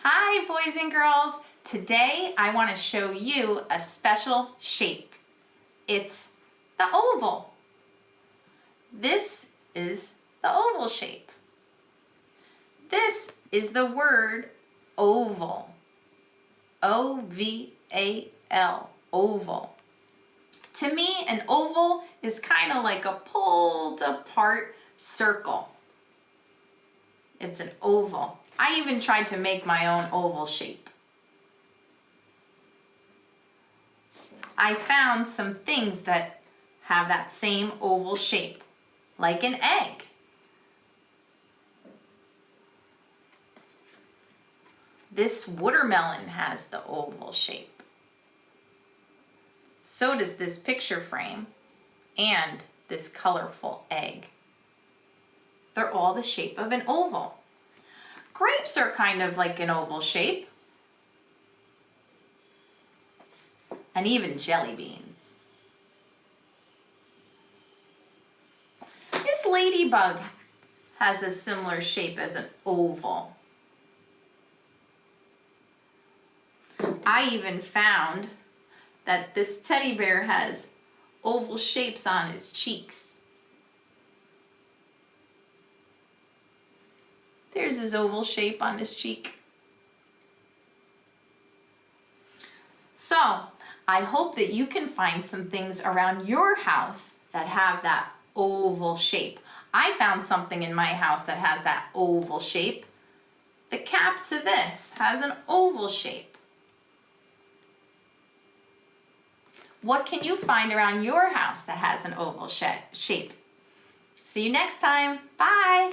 Hi, boys and girls. Today I want to show you a special shape. It's the oval. This is the oval shape. This is the word oval. O-V-A-L, oval. To me, an oval is kind of like a pulled apart circle. It's an oval. I even tried to make my own oval shape. I found some things that have that same oval shape, like an egg. This watermelon has the oval shape. So does this picture frame and this colorful egg. They're all the shape of an oval. Grapes are kind of like an oval shape. And even jelly beans. This ladybug has a similar shape as an oval. I even found that this teddy bear has oval shapes on his cheeks. There's his oval shape on his cheek. So, I hope that you can find some things around your house that have that oval shape. I found something in my house that has that oval shape. The cap to this has an oval shape. What can you find around your house that has an oval shape? See you next time. Bye.